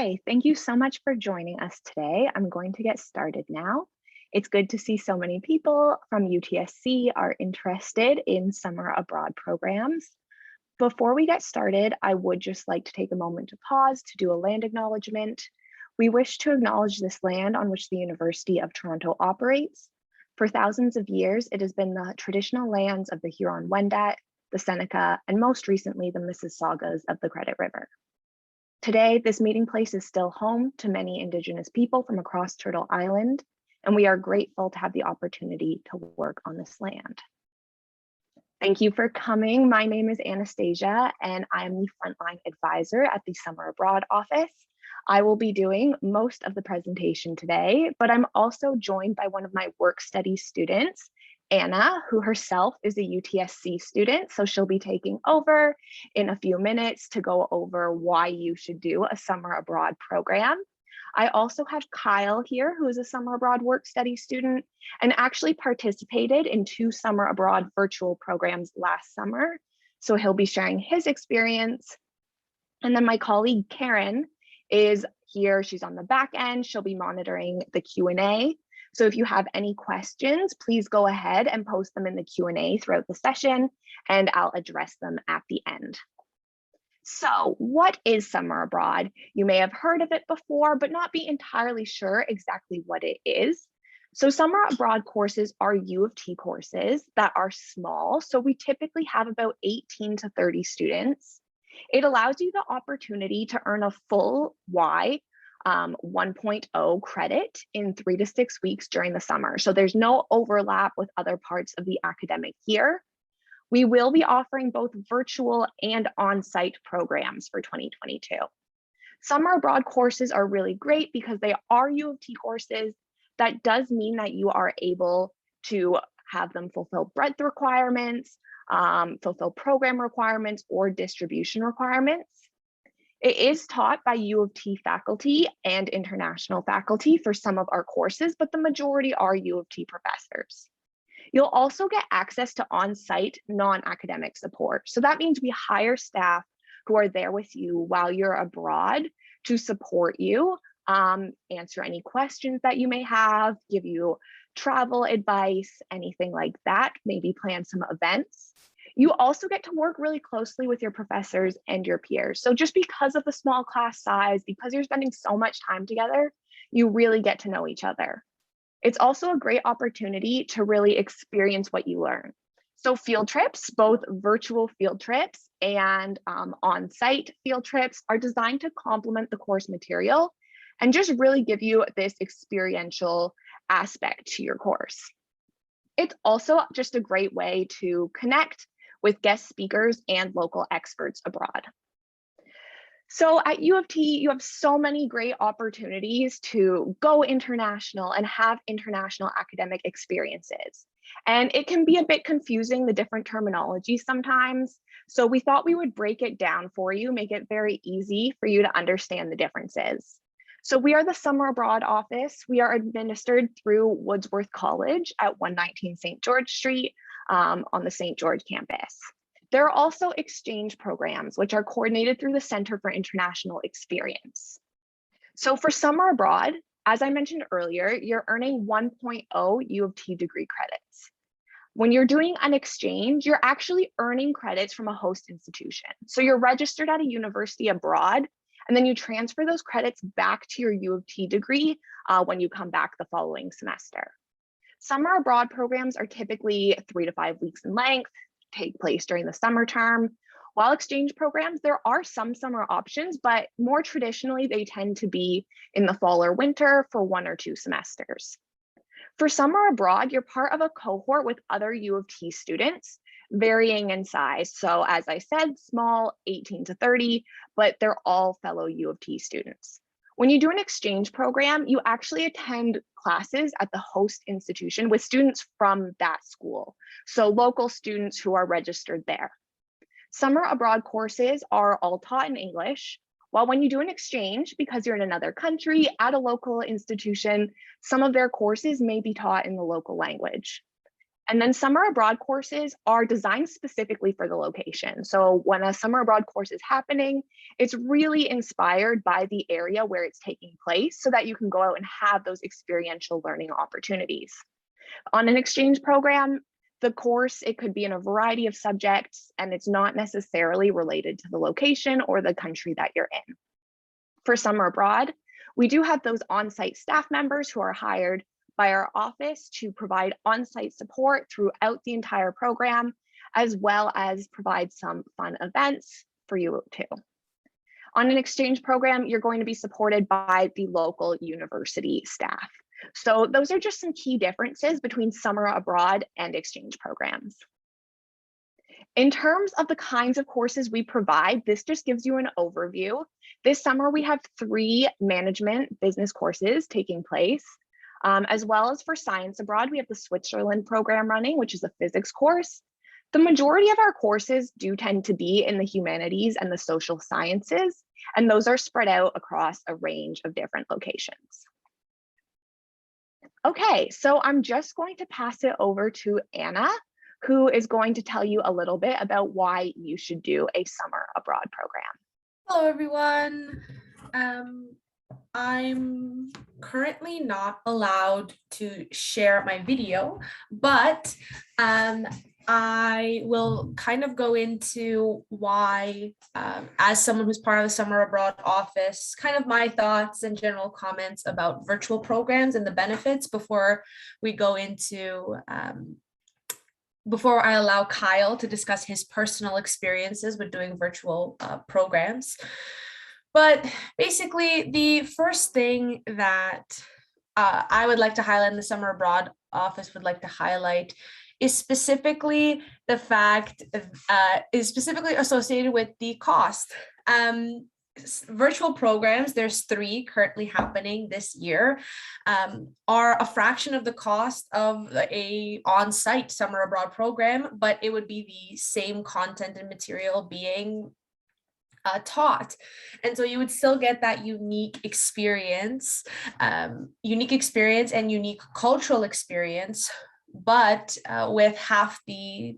Okay, thank you so much for joining us today. I'm going to get started now. It's good to see so many people from UTSC are interested in summer abroad programs. Before we get started, I would just like to take a moment to pause to do a land acknowledgement. We wish to acknowledge this land on which the University of Toronto operates. For thousands of years, it has been the traditional lands of the Huron-Wendat, the Seneca, and most recently the Mississaugas of the Credit River. Today, this meeting place is still home to many Indigenous people from across Turtle Island, and we are grateful to have the opportunity to work on this land. Thank you for coming. My name is Anastasia, and I am the frontline advisor at the Summer Abroad office. I will be doing most of the presentation today, but I'm also joined by one of my work study students, Anna, who herself is a UTSC student, so she'll be taking over in a few minutes to go over why you should do a summer abroad program. I also have Kyle here, who is a summer abroad work study student and actually participated in 2 summer abroad virtual programs last summer. So he'll be sharing his experience. And then my colleague Karen is here. She's on the back end. She'll be monitoring the Q&A. So if you have any questions, please go ahead and post them in the Q&A throughout the session, and I'll address them at the end. So what is summer abroad? You may have heard of it before, but not be entirely sure exactly what it is. So summer abroad courses are U of T courses that are small. So we typically have about 18 to 30 students. It allows you the opportunity to earn a full Y 1.0 credit in 3 to 6 weeks during the summer. So there's no overlap with other parts of the academic year. We will be offering both virtual and on-site programs for 2022. Summer abroad courses are really great because they are U of T courses. That does mean that you are able to have them fulfill breadth requirements, fulfill program requirements, or distribution requirements. It is taught by U of T faculty and international faculty for some of our courses, but the majority are U of T professors. You'll also get access to on-site non-academic support. So that means we hire staff who are there with you while you're abroad to support you, answer any questions that you may have, give you travel advice, anything like that, maybe plan some events. You also get to work really closely with your professors and your peers. So just because of the small class size, because you're spending so much time together, you really get to know each other. It's also a great opportunity to really experience what you learn. So field trips, both virtual field trips and on-site field trips, are designed to complement the course material and just really give you this experiential aspect to your course. It's also just a great way to connect with guest speakers and local experts abroad. So at U of T, you have so many great opportunities to go international and have international academic experiences. And it can be a bit confusing, the different terminology sometimes. So we thought we would break it down for you, make it very easy for you to understand the differences. So we are the Summer Abroad office. We are administered through Woodsworth College at 119 St. George Street on the St. George campus. There are also exchange programs, which are coordinated through the Center for International Experience. So for summer abroad, as I mentioned earlier, you're earning 1.0 U of T degree credits. When you're doing an exchange, you're actually earning credits from a host institution. So you're registered at a university abroad, and then you transfer those credits back to your U of T degree when you come back the following semester. Summer abroad programs are typically 3 to 5 weeks in length, take place during the summer term. While exchange programs, there are some summer options, but more traditionally, they tend to be in the fall or winter for 1 or 2 semesters. For summer abroad, you're part of a cohort with other U of T students, varying in size. So as I said, small, 18 to 30, but they're all fellow U of T students. When you do an exchange program, you actually attend classes at the host institution with students from that school, so local students who are registered there. Summer abroad courses are all taught in English, while when you do an exchange, because you're in another country at a local institution, some of their courses may be taught in the local language. And then summer abroad courses are designed specifically for the location. So when a summer abroad course is happening, it's really inspired by the area where it's taking place so that you can go out and have those experiential learning opportunities. On an exchange program, the course, it could be in a variety of subjects, and it's not necessarily related to the location or the country that you're in. For summer abroad, we do have those on-site staff members who are hired by our office to provide on-site support throughout the entire program, as well as provide some fun events for you too. On an exchange program, you're going to be supported by the local university staff. So those are just some key differences between summer abroad and exchange programs. In terms of the kinds of courses we provide, this just gives you an overview. This summer, we have 3 management business courses taking place. As well as for science abroad, we have the Switzerland program running, which is a physics course. The majority of our courses do tend to be in the humanities and the social sciences, and those are spread out across a range of different locations. Okay, so I'm just going to pass it over to Anna, who is going to tell you a little bit about why you should do a summer abroad program. Hello, everyone. I'm currently not allowed to share my video, but I will kind of go into why, as someone who's part of the Summer Abroad office, kind of my thoughts and general comments about virtual programs and the benefits before we go into before I allow Kyle to discuss his personal experiences with doing virtual programs. But basically, the first thing that I would like to highlight, in the Summer Abroad office would like to highlight, is specifically the fact is specifically associated with the cost. Virtual programs, there's 3 currently happening this year, are a fraction of the cost of a on-site summer abroad program, but it would be the same content and material being taught. And so you would still get that unique experience and unique cultural experience, but with half the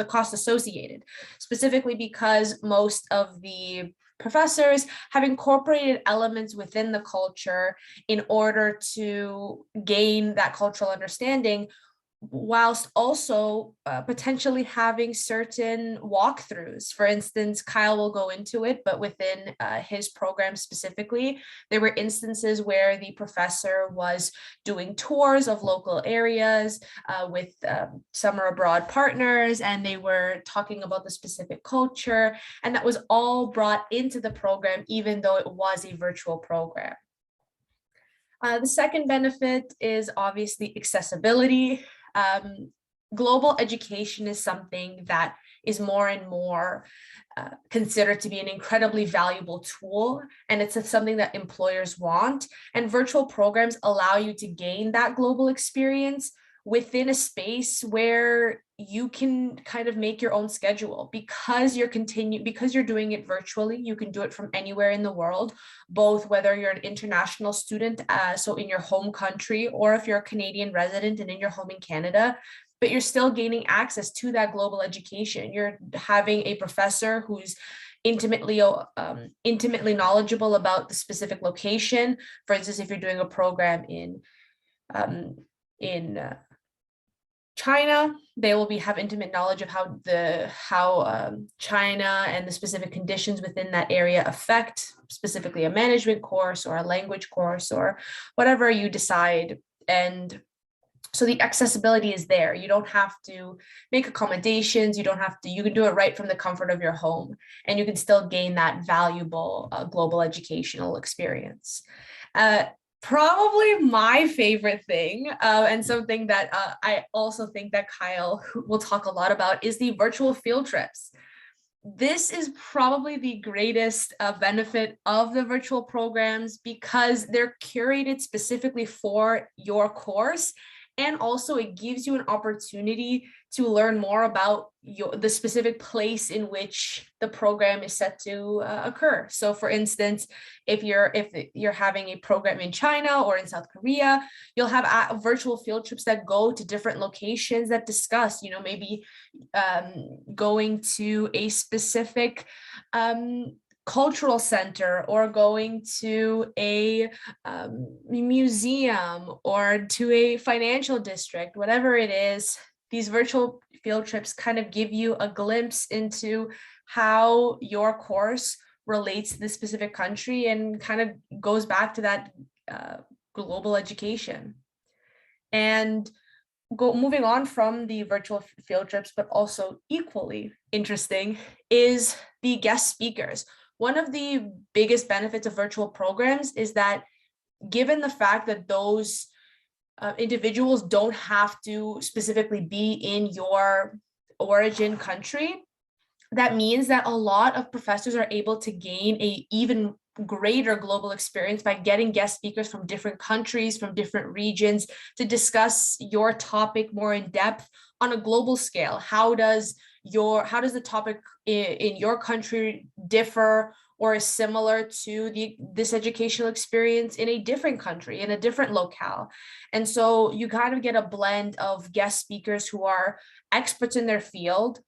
cost associated, specifically because most of the professors have incorporated elements within the culture in order to gain that cultural understanding, whilst also potentially having certain walkthroughs. For instance, Kyle will go into it, but within his program specifically, there were instances where the professor was doing tours of local areas with summer abroad partners, and they were talking about the specific culture, and that was all brought into the program, even though it was a virtual program. The second benefit is obviously accessibility. Global education is something that is more and more considered to be an incredibly valuable tool, and it's something that employers want. And virtual programs allow you to gain that global experience within a space where you can kind of make your own schedule, because you're doing it virtually. You can do it from anywhere in the world, both whether you're an international student, so in your home country, or if you're a Canadian resident and in your home in Canada, but you're still gaining access to that global education. You're having a professor who's intimately knowledgeable about the specific location. For instance, if you're doing a program in China, they will have intimate knowledge of how China and the specific conditions within that area affect specifically a management course or a language course or whatever you decide. And so the accessibility is there. You don't have to make accommodations. You can do it right from the comfort of your home, and you can still gain that valuable global educational experience. Probably my favorite thing, and something that I also think that Kyle will talk a lot about, is the virtual field trips. This is probably the greatest benefit of the virtual programs, because they're curated specifically for your course, And also it gives you an opportunity to learn more about the specific place in which the program is set to occur. So for instance, if you're having a program in China or in South Korea, you'll have virtual field trips that go to different locations that discuss, maybe going to a specific cultural center, or going to a museum, or to a financial district, whatever it is. These virtual field trips kind of give you a glimpse into how your course relates to this specific country, and kind of goes back to that global education. And moving on from the virtual field trips, but also equally interesting, is the guest speakers. One of the biggest benefits of virtual programs is that, given the fact that those individuals don't have to specifically be in your origin country, that means that a lot of professors are able to gain a even greater global experience by getting guest speakers from different countries, from different regions, to discuss your topic more in depth on a global scale. How does the topic in your country differ or is similar to this educational experience in a different country, in a different locale? And so you kind of get a blend of guest speakers who are experts in their field,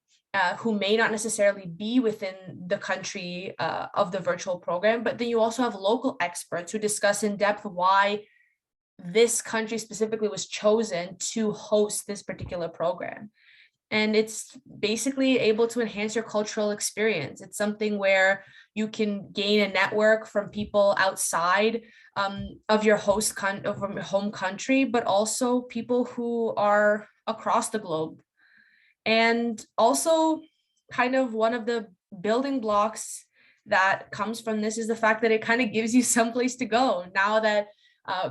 who may not necessarily be within the country of the virtual program, but then you also have local experts who discuss in depth why this country specifically was chosen to host this particular program. And it's basically able to enhance your cultural experience. It's something where you can gain a network from people outside of your from your home country, but also people who are across the globe. And also, kind of one of the building blocks that comes from this is the fact that it kind of gives you someplace to go. Now that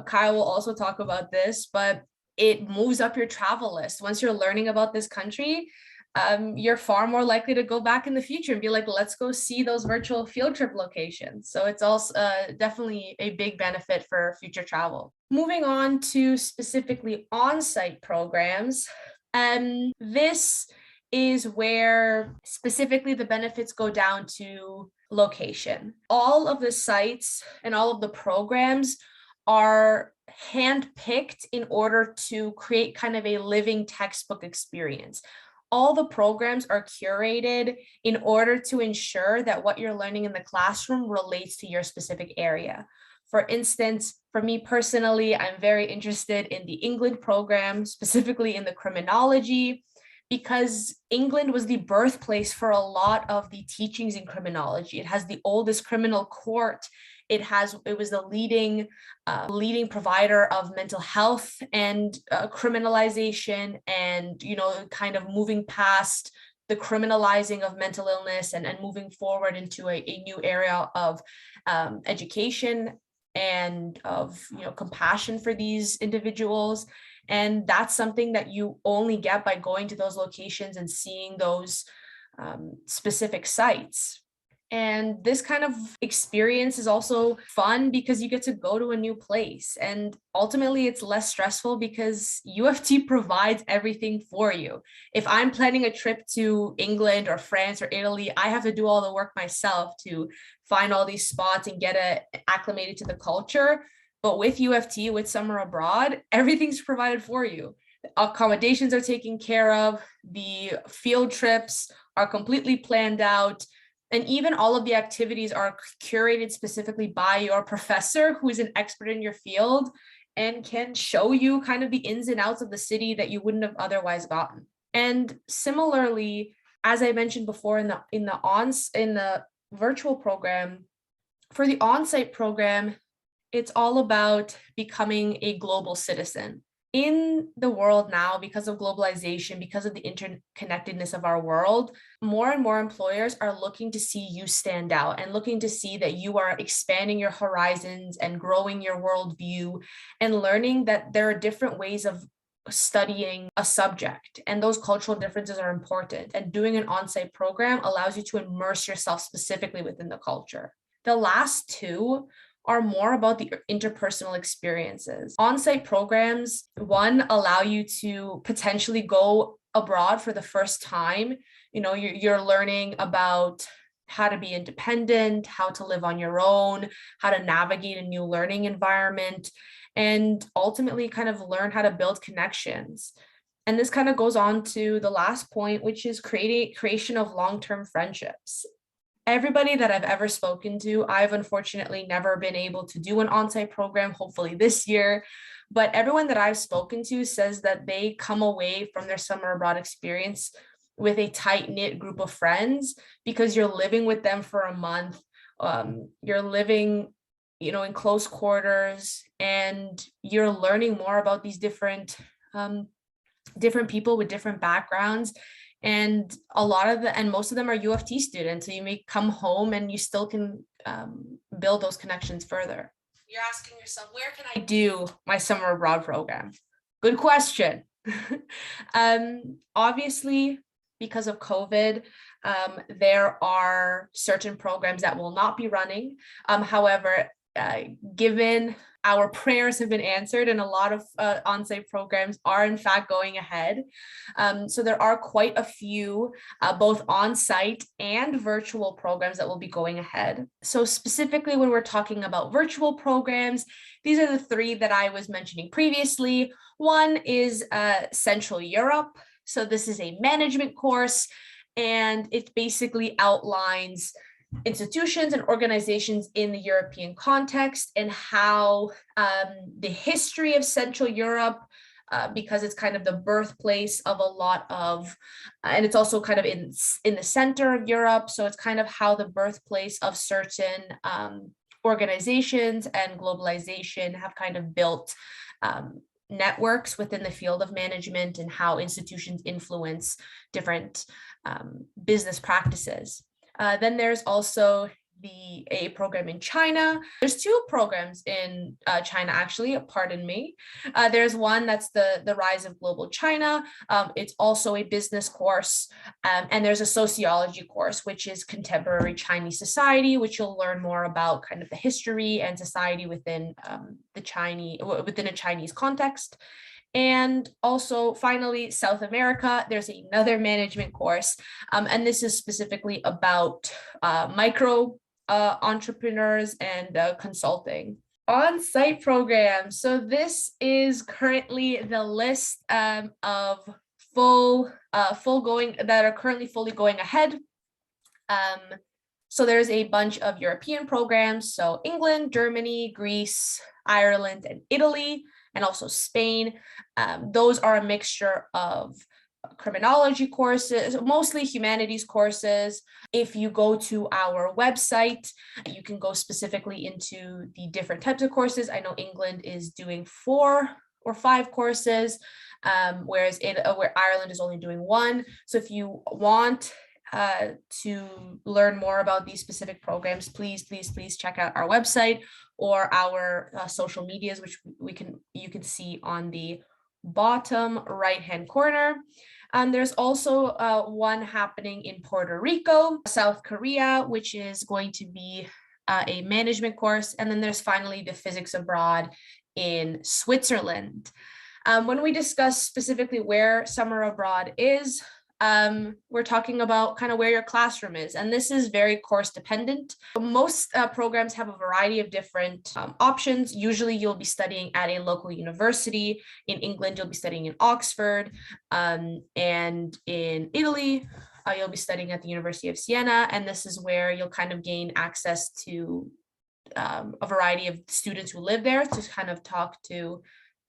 Kyle will also talk about this, but it moves up your travel list. Once you're learning about this country, you're far more likely to go back in the future and be like, let's go see those virtual field trip locations. So it's also definitely a big benefit for future travel. Moving on to specifically on-site programs. This is where specifically the benefits go down to location. All of the sites and all of the programs are handpicked in order to create kind of a living textbook experience. All the programs are curated in order to ensure that what you're learning in the classroom relates to your specific area. For instance, for me personally, I'm very interested in the England program, specifically in the criminology, because England was the birthplace for a lot of the teachings in criminology. It has the oldest criminal court. It was the leading provider of mental health and criminalization, and kind of moving past the criminalizing of mental illness and moving forward into a new area of education and of compassion for these individuals. And that's something that you only get by going to those locations and seeing those specific sites. And this kind of experience is also fun because you get to go to a new place, and ultimately it's less stressful because U of T provides everything for you. If I'm planning a trip to England or France or Italy, I have to do all the work myself to find all these spots and get acclimated to the culture. But with U of T, with summer abroad, everything's provided for you. Accommodations are taken care of. The field trips are completely planned out. And even all of the activities are curated specifically by your professor, who is an expert in your field and can show you kind of the ins and outs of the city that you wouldn't have otherwise gotten. And similarly, as I mentioned before in the virtual program, for the on-site program, it's all about becoming a global citizen. In the world now, because of globalization, because of the interconnectedness of our world, more and more employers are looking to see you stand out and looking to see that you are expanding your horizons and growing your worldview and learning that there are different ways of studying a subject, and those cultural differences are important. And doing an on-site program allows you to immerse yourself specifically within the culture. The last two are more about the interpersonal experiences. On-site programs, one, allow you to potentially go abroad for the first time. You're learning about how to be independent, how to live on your own, how to navigate a new learning environment, and ultimately kind of learn how to build connections. And this kind of goes on to the last point, which is creation of long-term friendships. Everybody that I've ever spoken to, I've unfortunately never been able to do an on-site program, hopefully this year, but everyone that I've spoken to says that they come away from their summer abroad experience with a tight-knit group of friends, because you're living with them for a month. You're living, in close quarters, and you're learning more about these different people with different backgrounds. And most of them are U of T students. So you may come home and you still can build those connections further. You're asking yourself, where can I do my summer abroad program? Good question. Obviously, because of COVID, there are certain programs that will not be running. However, given our prayers have been answered and a lot of on-site programs are in fact going ahead. So there are quite a few both on-site and virtual programs that will be going ahead. So specifically when we're talking about virtual programs, these are the three that I was mentioning previously. One is Central Europe. So this is a management course, and it basically outlines institutions and organizations in the European context and how the history of Central Europe, because it's kind of the birthplace of a lot of, and it's also kind of in the center of Europe. So it's kind of how the birthplace of certain organizations and globalization have kind of built networks within the field of management and how institutions influence different business practices. Then there's also a program in China. There's two programs in China, actually, pardon me. There's one that's the Rise of Global China. It's also a business course. And there's a sociology course, which is contemporary Chinese society, which you'll learn more about kind of the history and society within within a Chinese context. And also, finally, South America, there's another management course, and this is specifically about micro entrepreneurs and consulting. On-site programs. So this is currently the list of full going that are currently fully going ahead. So there's a bunch of European programs. So England, Germany, Greece, Ireland, and Italy, and also Spain. Those are a mixture of criminology courses, mostly humanities courses. If you go to our website, you can go specifically into the different types of courses. I know England is doing 4 or 5 courses, whereas where Ireland is only doing 1. So if you want to learn more about these specific programs, please check out our website or our social medias, which you can see on the bottom right hand corner. There's also one happening in Puerto Rico, South Korea, which is going to be a management course. And then there's finally the physics abroad in Switzerland. When we discuss specifically where summer abroad is, we're talking about kind of where your classroom is, and this is very course dependent. Most programs have a variety of different options. Usually you'll be studying at a local university. In England, you'll be studying in Oxford, and in Italy, you'll be studying at the University of Siena, and this is where you'll kind of gain access to a variety of students who live there to kind of talk to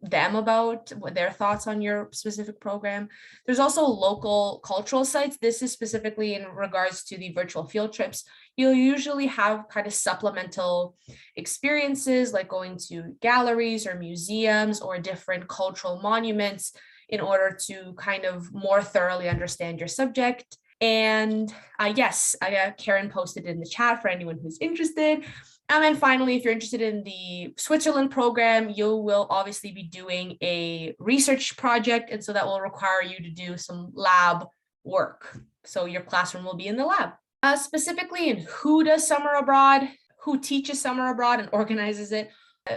them about what their thoughts on your specific program. There's also local cultural sites. This is specifically in regards to the virtual field trips. You'll usually have kind of supplemental experiences like going to galleries or museums or different cultural monuments in order to kind of more thoroughly understand your subject. And yes, Karen posted in the chat for anyone who's interested. And finally, if you're interested in the Switzerland program, you will obviously be doing a research project. And so that will require you to do some lab work. So your classroom will be in the lab. Specifically in who does summer abroad, who teaches summer abroad and organizes it.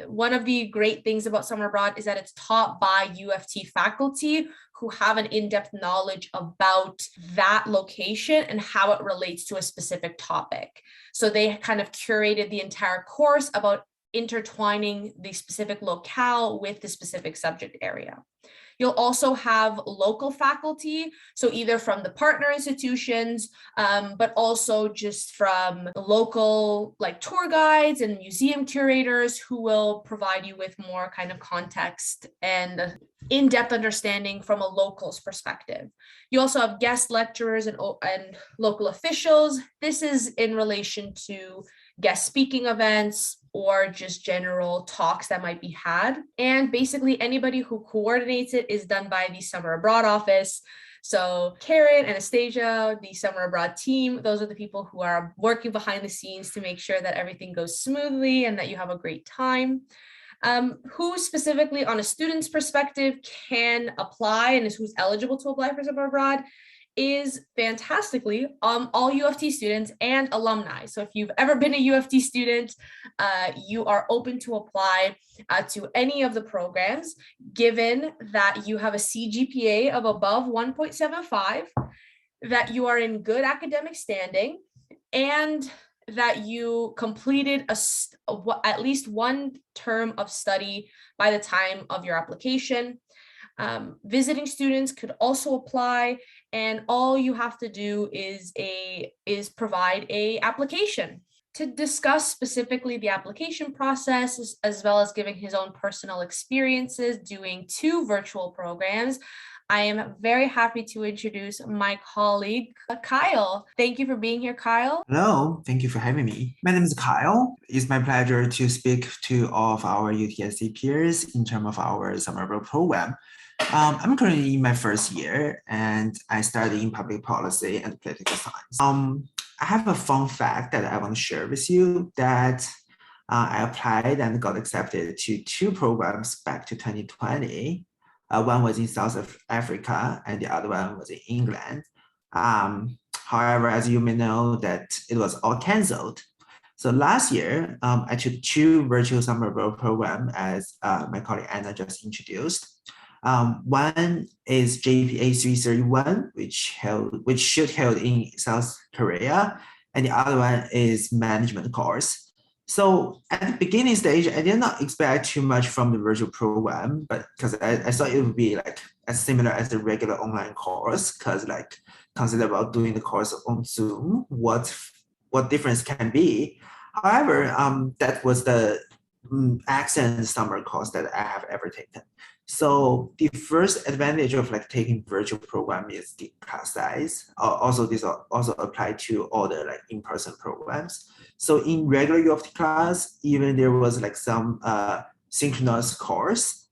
One of the great things about summer abroad is that it's taught by U of T faculty who have an in-depth knowledge about that location and how it relates to a specific topic. So they kind of curated the entire course about intertwining the specific locale with the specific subject area. You'll also have local faculty, so either from the partner institutions, but also just from local like tour guides and museum curators who will provide you with more kind of context and in-depth understanding from a local's perspective. You also have guest lecturers and local officials. This is in relation to guest speaking events or just general talks that might be had. And basically anybody who coordinates it is done by the Summer Abroad office. So Karen, Anastasia, the Summer Abroad team, those are the people who are working behind the scenes to make sure that everything goes smoothly and that you have a great time. Who specifically on a student's perspective can apply and is who's eligible to apply for Summer Abroad is fantastically all U of T students and alumni. So if you've ever been a U of T student, you are open to apply to any of the programs, given that you have a CGPA of above 1.75, that you are in good academic standing, and that you completed at least one term of study by the time of your application. Visiting students could also apply, and all you have to do is provide a application. To discuss specifically the application process, as well as giving his own personal experiences doing 2 virtual programs, I am very happy to introduce my colleague, Kyle. Thank you for being here, Kyle. Hello, thank you for having me. My name is Kyle. It's my pleasure to speak to all of our UTSC peers in terms of our summer abroad program. I'm currently in my first year and I study in public policy and political science. I have a fun fact that I want to share with you that I applied and got accepted to 2 programs back to 2020. One was in South Africa and the other one was in England. However, as you may know, that it was all canceled. So last year, I took 2 virtual summer abroad programs as my colleague Anna just introduced. One is JPA 331, which should held in South Korea, and the other one is management course. So at the beginning stage, I did not expect too much from the virtual program, but because I thought it would be like as similar as the regular online course, because like consider about doing the course on Zoom, what difference can be. However, that was the excellent summer course that I have ever taken. So the first advantage of like taking virtual program is the class size. Also, this also apply to all the like in-person programs. So in regular U of T class, even there was like some synchronous course,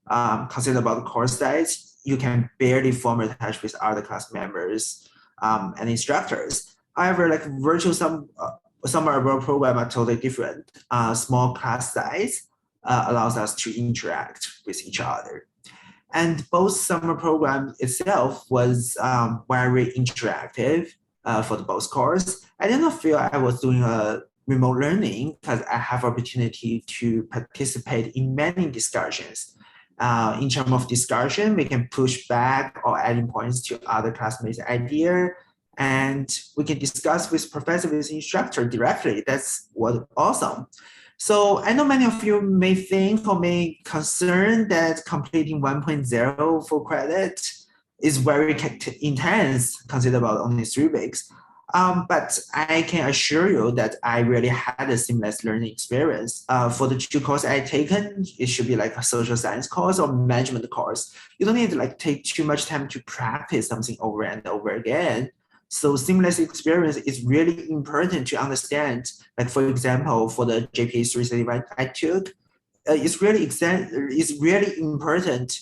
consider about the course size, you can barely form a touch with other class members and instructors. However, like virtual summer abroad program are totally different. Small class size allows us to interact with each other. And both summer program itself was very interactive for the both course. I did not feel I was doing a remote learning because I have opportunity to participate in many discussions. In terms of discussion, we can push back or adding points to other classmates' idea, and we can discuss with professor, with instructor directly. That's what awesome. So I know many of you may think or may concern that completing 1.0 full credit is very intense, consider about only 3 weeks. But I can assure you that I really had a seamless learning experience. For the 2 courses I taken, it should be like a social science course or management course. You don't need to like take too much time to practice something over and over again. So seamless experience is really important to understand. Like for example, for the JPA 331 I took, it's really important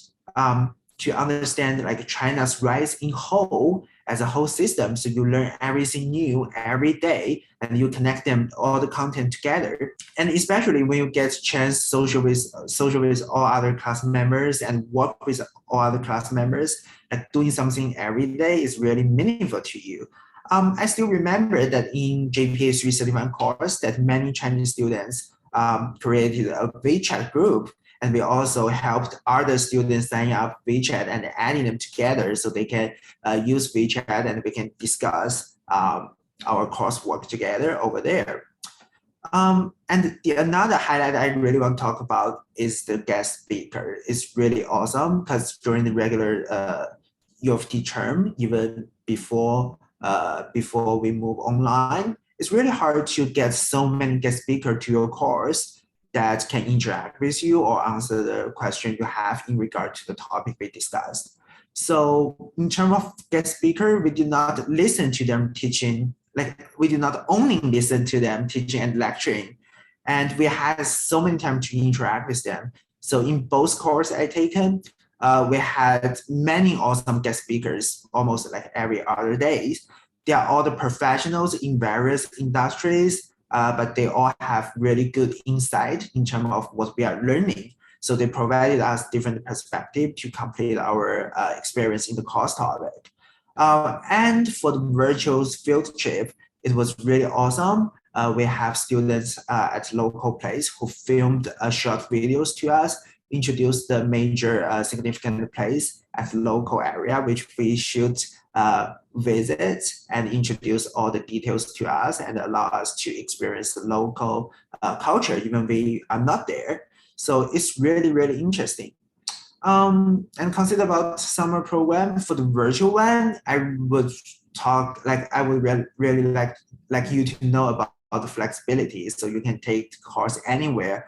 to understand like China's rise in whole as a whole system. So you learn everything new every day and you connect them, all the content together. And especially when you get a chance social with all other class members and work with all other class members, like doing something every day is really meaningful to you. I still remember that in JPA 331 course that many Chinese students created a WeChat group, and we also helped other students sign up WeChat and adding them together so they can use WeChat and we can discuss our coursework together over there. And another highlight I really want to talk about is the guest speaker. It's really awesome because during the regular U of T term, even before we move online, it's really hard to get so many guest speakers to your course that can interact with you or answer the question you have in regard to the topic we discussed. So in terms of guest speaker, we do not listen to them teaching, like we do not only listen to them teaching and lecturing, and we had so many time to interact with them. So in both courses I taken, we had many awesome guest speakers almost like every other day. They are all the professionals in various industries, but they all have really good insight in terms of what we are learning. So they provided us different perspective to complete our experience in the course topic. And for the virtual field trip, it was really awesome. We have students at local place who filmed short videos to us, introduced the major significant place at the local area, which we should visit, and introduce all the details to us and allow us to experience the local culture, even we are not there. So it's really, really interesting. And consider about summer program for the virtual one, I would talk like I would really like you to know about the flexibility, so you can take the course anywhere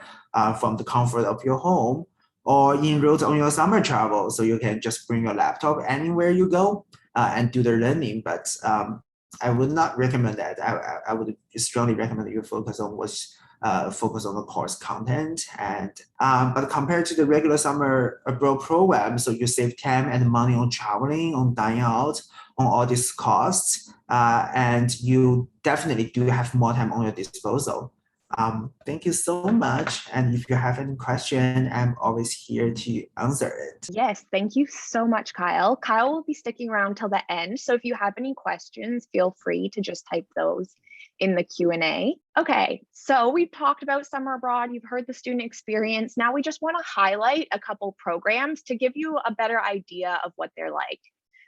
from the comfort of your home or en route on your summer travel, so you can just bring your laptop anywhere you go and do the learning. But I would not recommend that. I would strongly recommend that you focus on the course content. And but compared to the regular summer abroad program, so you save time and money on traveling, on dining out, on all these costs, and you definitely do have more time on your disposal. Thank you so much. And if you have any question, I'm always here to answer it. Yes, thank you so much, Kyle. Kyle will be sticking around till the end. So if you have any questions, feel free to just type those in the Q&A. Okay, so we've talked about summer abroad. You've heard the student experience. Now we just want to highlight a couple programs to give you a better idea of what they're like.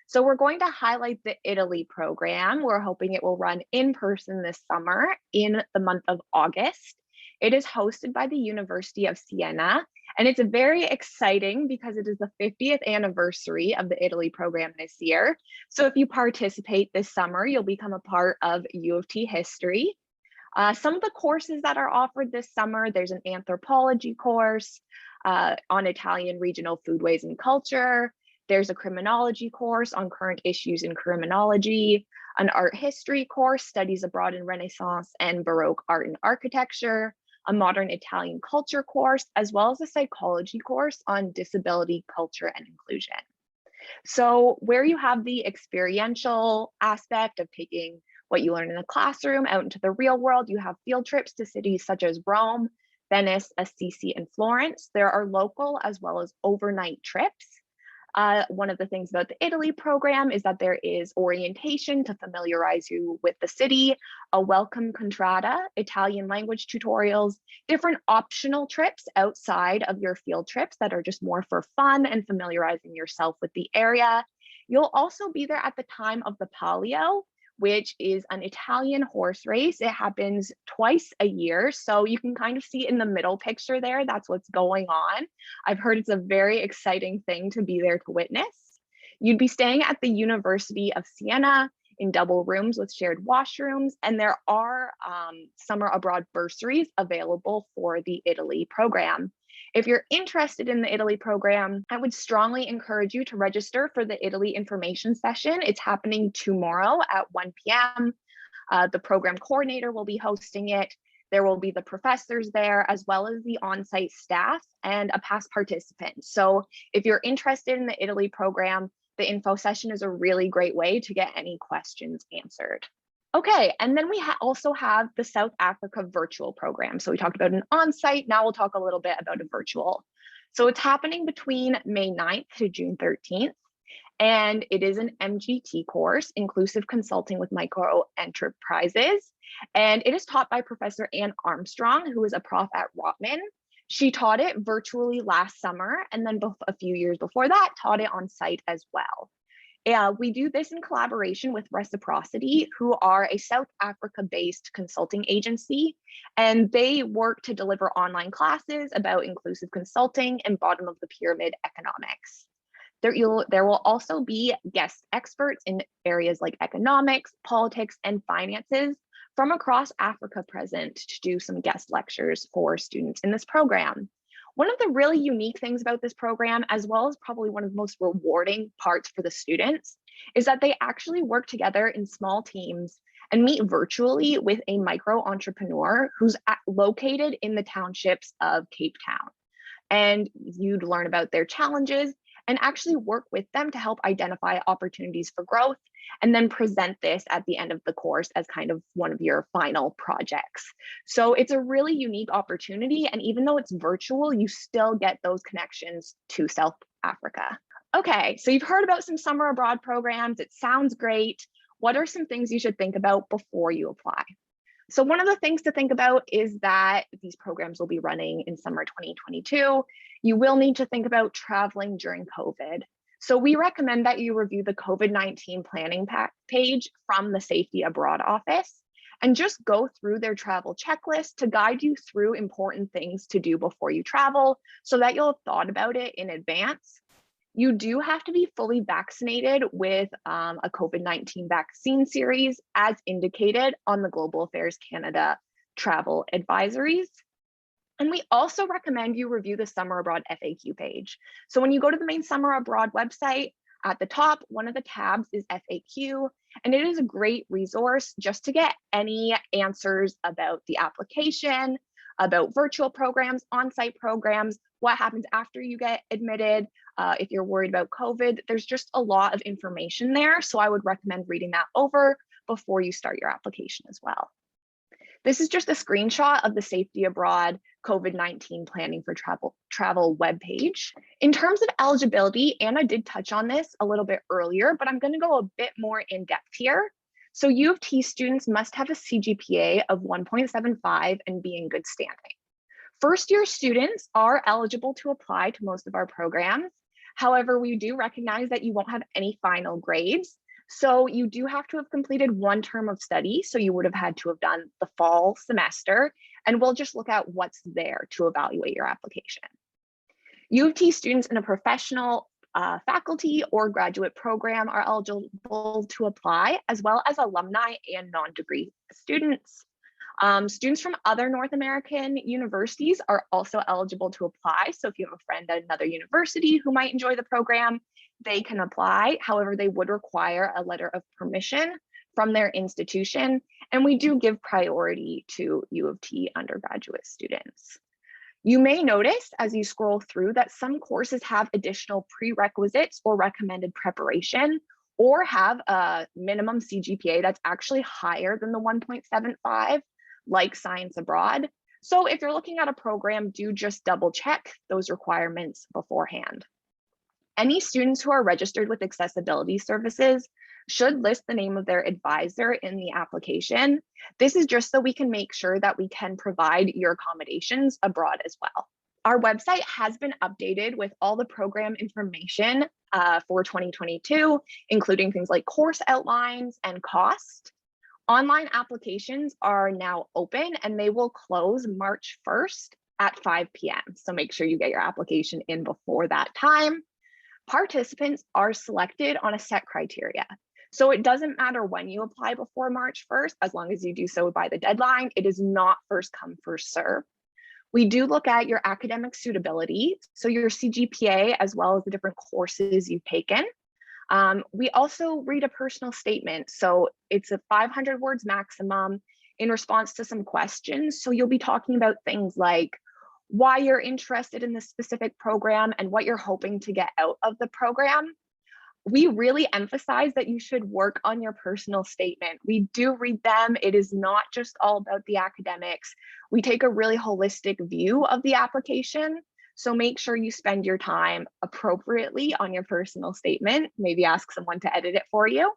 So we're going to highlight the Italy program. We're hoping it will run in person this summer in the month of August. It is hosted by the University of Siena, and it's very exciting because it is the 50th anniversary of the Italy program this year. So if you participate this summer, you'll become a part of U of T history. Some of the courses that are offered this summer, there's an anthropology course on Italian regional foodways and culture. There's a criminology course on current issues in criminology, an art history course, studies abroad in Renaissance and Baroque art and architecture, a modern Italian culture course, as well as a psychology course on disability, culture, and inclusion. So where you have the experiential aspect of taking what you learn in the classroom out into the real world, you have field trips to cities such as Rome, Venice, Assisi, and Florence. There are local as well as overnight trips. One of the things about the Italy program is that there is orientation to familiarize you with the city, a welcome contrada, Italian language tutorials, different optional trips outside of your field trips that are just more for fun and familiarizing yourself with the area. You'll also be there at the time of the Palio, which is an Italian horse race. It happens twice a year. So you can kind of see in the middle picture there, that's what's going on. I've heard it's a very exciting thing to be there to witness. You'd be staying at the University of Siena in double rooms with shared washrooms, and there are summer abroad bursaries available for the Italy program. If you're interested in the Italy program, I would strongly encourage you to register for the Italy information session. It's happening tomorrow at 1 p.m. The program coordinator will be hosting it. There will be the professors there, as well as the on-site staff and a past participant. So if you're interested in the Italy program, the info session is a really great way to get any questions answered. Okay, and then we also have the South Africa virtual program. So we talked about an on-site, now we'll talk a little bit about a virtual. So it's happening between May 9th to June 13th. And it is an MGT course, Inclusive Consulting with Micro Enterprises. And it is taught by Professor Ann Armstrong, who is a prof at Rotman. She taught it virtually last summer, and then a few years before that, taught it on site as well. We do this in collaboration with Reciprocity, who are a South Africa-based consulting agency, and they work to deliver online classes about inclusive consulting and bottom of the pyramid economics. There will also be guest experts in areas like economics, politics, and finances from across Africa present to do some guest lectures for students in this program. One of the really unique things about this program, as well as probably one of the most rewarding parts for the students, is that they actually work together in small teams and meet virtually with a micro entrepreneur who's located in the townships of Cape Town. And you'd learn about their challenges and actually work with them to help identify opportunities for growth, and then present this at the end of the course as kind of one of your final projects. So it's a really unique opportunity. And even though it's virtual, you still get those connections to South Africa. Okay, so you've heard about some summer abroad programs. It sounds great. What are some things you should think about before you apply? So one of the things to think about is that these programs will be running in summer 2022. You will need to think about traveling during COVID. So we recommend that you review the COVID-19 planning page from the Safety Abroad office and just go through their travel checklist to guide you through important things to do before you travel so that you'll have thought about it in advance. You do have to be fully vaccinated with a COVID-19 vaccine series as indicated on the Global Affairs Canada travel advisories. And we also recommend you review the Summer Abroad FAQ page. So when you go to the main Summer Abroad website, at the top, one of the tabs is FAQ, and it is a great resource just to get any answers about the application, about virtual programs, on-site programs, what happens after you get admitted, if you're worried about COVID. There's just a lot of information there, so I would recommend reading that over before you start your application as well. This is just a screenshot of the Safety Abroad COVID-19 Planning for Travel webpage. In terms of eligibility, Anna did touch on this a little bit earlier, but I'm going to go a bit more in depth here. So U of T students must have a CGPA of 1.75 and be in good standing. First year students are eligible to apply to most of our programs. However, we do recognize that you won't have any final grades. So you do have to have completed one term of study. So you would have had to have done the fall semester, and we'll just look at what's there to evaluate your application. U of T students in a professional faculty or graduate program are eligible to apply, as well as alumni and non-degree students. Students from other North American universities are also eligible to apply. So if you have a friend at another university who might enjoy the program, they can apply. However, they would require a letter of permission from their institution. And we do give priority to U of T undergraduate students. You may notice as you scroll through that some courses have additional prerequisites or recommended preparation, or have a minimum CGPA that's actually higher than the 1.75, like Science Abroad. So if you're looking at a program, do just double check those requirements beforehand. Any students who are registered with accessibility services should list the name of their advisor in the application. This is just so we can make sure that we can provide your accommodations abroad as well. Our website has been updated with all the program information for 2022, including things like course outlines and cost. Online applications are now open and they will close March 1st at 5 p.m. So make sure you get your application in before that time. Participants are selected on a set criteria. So it doesn't matter when you apply before March 1st, as long as you do so by the deadline. It is not first come, first serve. We do look at your academic suitability, so your CGPA, as well as the different courses you've taken. We also read a personal statement. So it's a 500 words maximum in response to some questions. So you'll be talking about things like why you're interested in this specific program and what you're hoping to get out of the program. We really emphasize that you should work on your personal statement. We do read them. It is not just all about the academics. We take a really holistic view of the application. So make sure you spend your time appropriately on your personal statement. Maybe ask someone to edit it for you.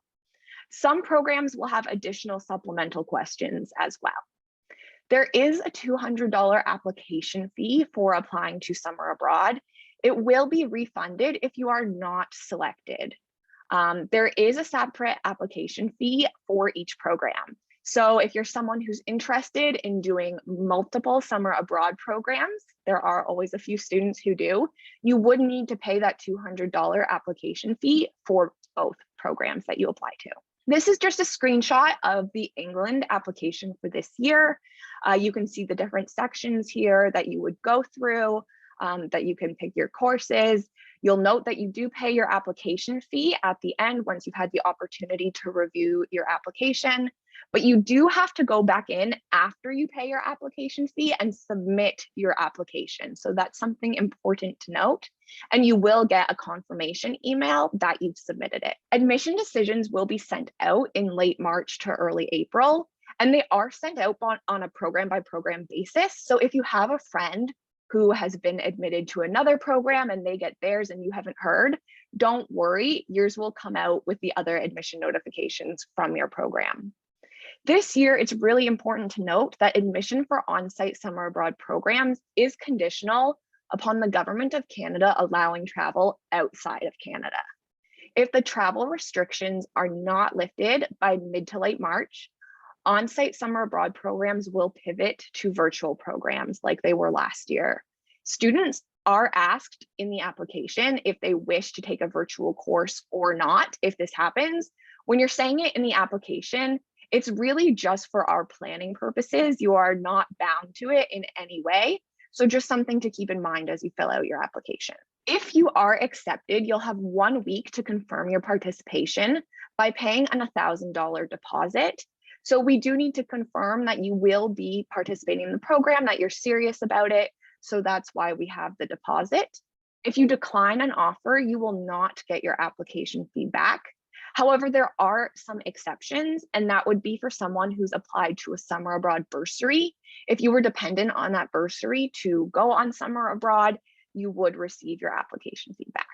Some programs will have additional supplemental questions as well. There is a $200 application fee for applying to summer abroad. It will be refunded if you are not selected. There is a separate application fee for each program. So if you're someone who's interested in doing multiple summer abroad programs, there are always a few students who do, you would need to pay that $200 application fee for both programs that you apply to. This is just a screenshot of the England application for this year. You can see the different sections here that you would go through, that you can pick your courses. You'll note that you do pay your application fee at the end once you've had the opportunity to review your application, but you do have to go back in after you pay your application fee and submit your application. So that's something important to note, and you will get a confirmation email that you've submitted it. Admission decisions will be sent out in late March to early April, and they are sent out on a program by program basis. So if you have a friend who has been admitted to another program and they get theirs and you haven't heard, don't worry, yours will come out with the other admission notifications from your program. This year, it's really important to note that admission for on-site summer abroad programs is conditional upon the Government of Canada allowing travel outside of Canada. If the travel restrictions are not lifted by mid to late March, on-site summer abroad programs will pivot to virtual programs like they were last year. Students are asked in the application if they wish to take a virtual course or not, if this happens. When you're saying it in the application, it's really just for our planning purposes. You are not bound to it in any way. So just something to keep in mind as you fill out your application. If you are accepted, you'll have 1 week to confirm your participation by paying an $1,000 deposit. So we do need to confirm that you will be participating in the program, that you're serious about it. So that's why we have the deposit. If you decline an offer, you will not get your application fee back. However, there are some exceptions, and that would be for someone who's applied to a summer abroad bursary. If you were dependent on that bursary to go on summer abroad, you would receive your application fee back.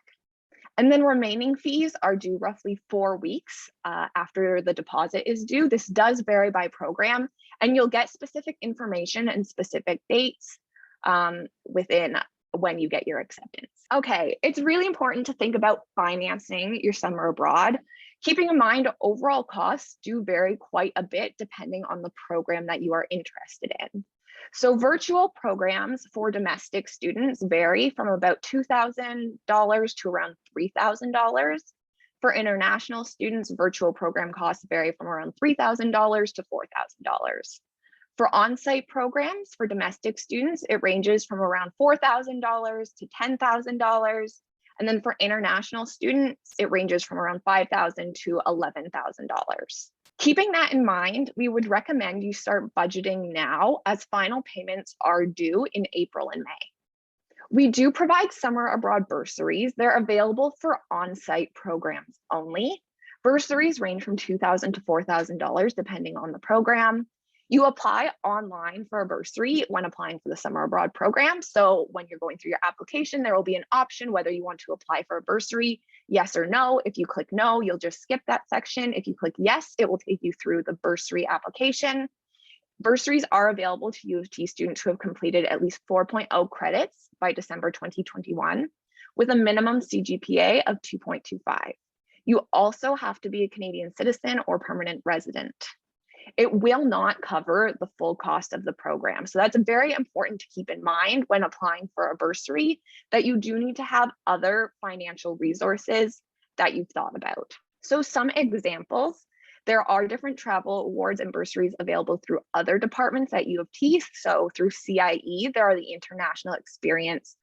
And then remaining fees are due roughly 4 weeks after the deposit is due. This does vary by program, and you'll get specific information and specific dates within when you get your acceptance. Okay, it's really important to think about financing your summer abroad. Keeping in mind, overall costs do vary quite a bit depending on the program that you are interested in. So virtual programs for domestic students vary from about $2,000 to around $3,000. For international students, virtual program costs vary from around $3,000 to $4,000. For on-site programs for domestic students, it ranges from around $4,000 to $10,000. And then for international students, it ranges from around $5,000 to $11,000. Keeping that in mind, we would recommend you start budgeting now as final payments are due in April and May. We do provide summer abroad bursaries. They're available for on-site programs only. Bursaries range from $2,000 to $4,000 depending on the program. You apply online for a bursary when applying for the summer abroad program. So when you're going through your application, there will be an option whether you want to apply for a bursary, yes or no. If you click no, you'll just skip that section. If you click yes, it will take you through the bursary application. Bursaries are available to U of T students who have completed at least 4.0 credits by December 2021 with a minimum CGPA of 2.25. You also have to be a Canadian citizen or permanent resident. It will not cover the full cost of the program. So that's very important to keep in mind when applying for a bursary, that you do need to have other financial resources that you've thought about. So some examples, there are different travel awards and bursaries available through other departments at U of T. So through CIE, there are the International Experience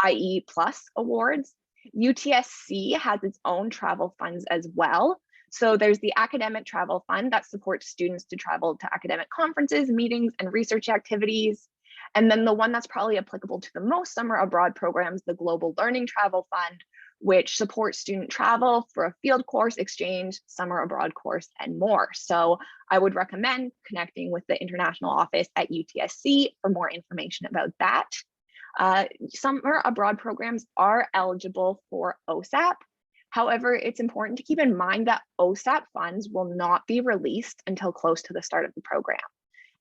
IE Plus Awards. UTSC has its own travel funds as well. So there's the Academic Travel Fund that supports students to travel to academic conferences, meetings, and research activities. And then the one that's probably applicable to the most summer abroad programs, the Global Learning Travel Fund, which supports student travel for a field course, exchange, summer abroad course, and more. So I would recommend connecting with the international office at UTSC for more information about that. Summer abroad programs are eligible for OSAP. However, it's important to keep in mind that OSAP funds will not be released until close to the start of the program,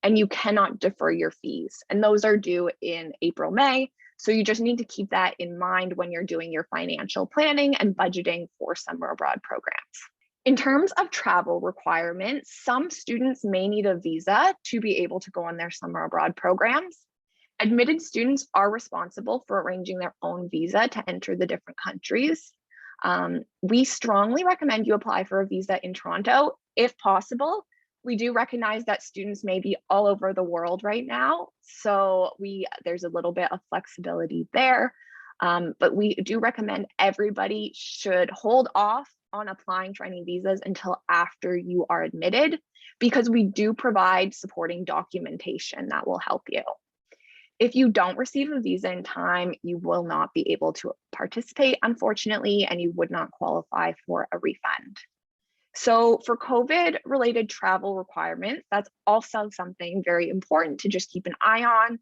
and you cannot defer your fees. And those are due in April, May. So you just need to keep that in mind when you're doing your financial planning and budgeting for summer abroad programs. In terms of travel requirements, some students may need a visa to be able to go on their summer abroad programs. Admitted students are responsible for arranging their own visa to enter the different countries. We strongly recommend you apply for a visa in Toronto if possible. We do recognize that students may be all over the world right now, so there's a little bit of flexibility there, but we do recommend everybody should hold off on applying for any visas until after you are admitted, because we do provide supporting documentation that will help you. If you don't receive a visa in time, you will not be able to participate, unfortunately, and you would not qualify for a refund. So for COVID-related travel requirements, that's also something very important to just keep an eye on.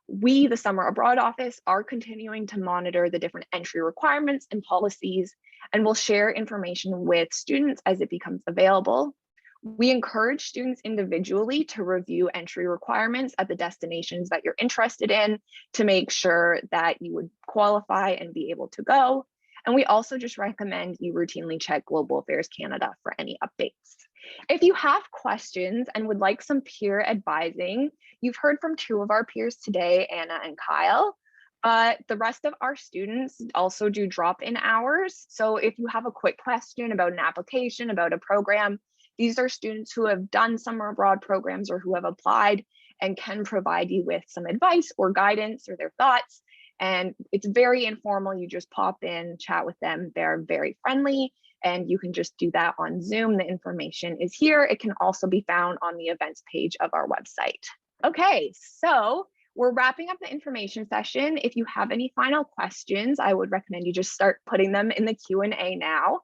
We, the Summer Abroad Office, are continuing to monitor the different entry requirements and policies, and will share information with students as it becomes available. We encourage students individually to review entry requirements at the destinations that you're interested in to make sure that you would qualify and be able to go. And we also just recommend you routinely check Global Affairs Canada for any updates. If you have questions and would like some peer advising, you've heard from two of our peers today, Anna and Kyle, but the rest of our students also do drop-in hours. So if you have a quick question about an application, about a program, these are students who have done summer abroad programs or who have applied and can provide you with some advice or guidance or their thoughts. And it's very informal. You just pop in, chat with them. They're very friendly, and you can just do that on Zoom. The information is here. It can also be found on the events page of our website. Okay, so we're wrapping up the information session. If you have any final questions, I would recommend you just start putting them in the Q&A now.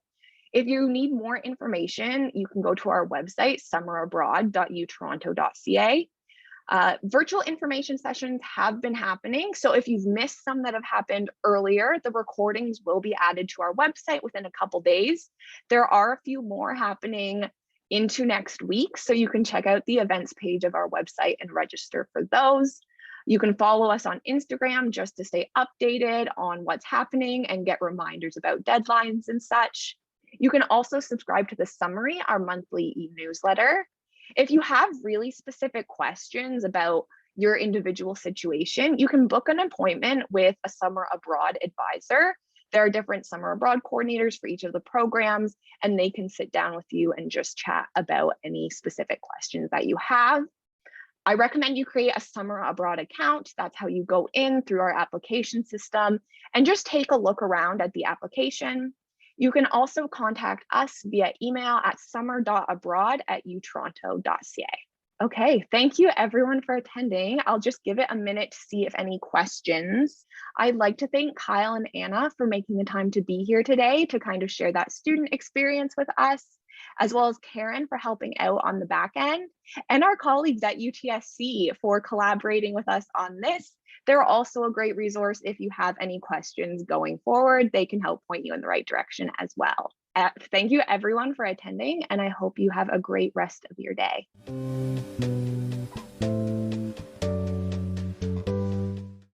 If you need more information, you can go to our website, summerabroad.utoronto.ca. Virtual information sessions have been happening. So if you've missed some that have happened earlier, the recordings will be added to our website within a couple days. There are a few more happening into next week, so you can check out the events page of our website and register for those. You can follow us on Instagram just to stay updated on what's happening and get reminders about deadlines and such. You can also subscribe to The Summary, our monthly e-newsletter. If you have really specific questions about your individual situation, you can book an appointment with a summer abroad advisor. There are different summer abroad coordinators for each of the programs, and they can sit down with you and just chat about any specific questions that you have. I recommend you create a summer abroad account. That's how you go in through our application system and just take a look around at the application. You can also contact us via email at summer.abroad@utoronto.ca. Okay, thank you everyone for attending. I'll just give it a minute to see if any questions. I'd like to thank Kyle and Anna for making the time to be here today to kind of share that student experience with us, as well as Karen for helping out on the back end, and our colleagues at UTSC for collaborating with us on this. They're also a great resource if you have any questions going forward. They can help point you in the right direction as well. Thank you everyone for attending, and I hope you have a great rest of your day.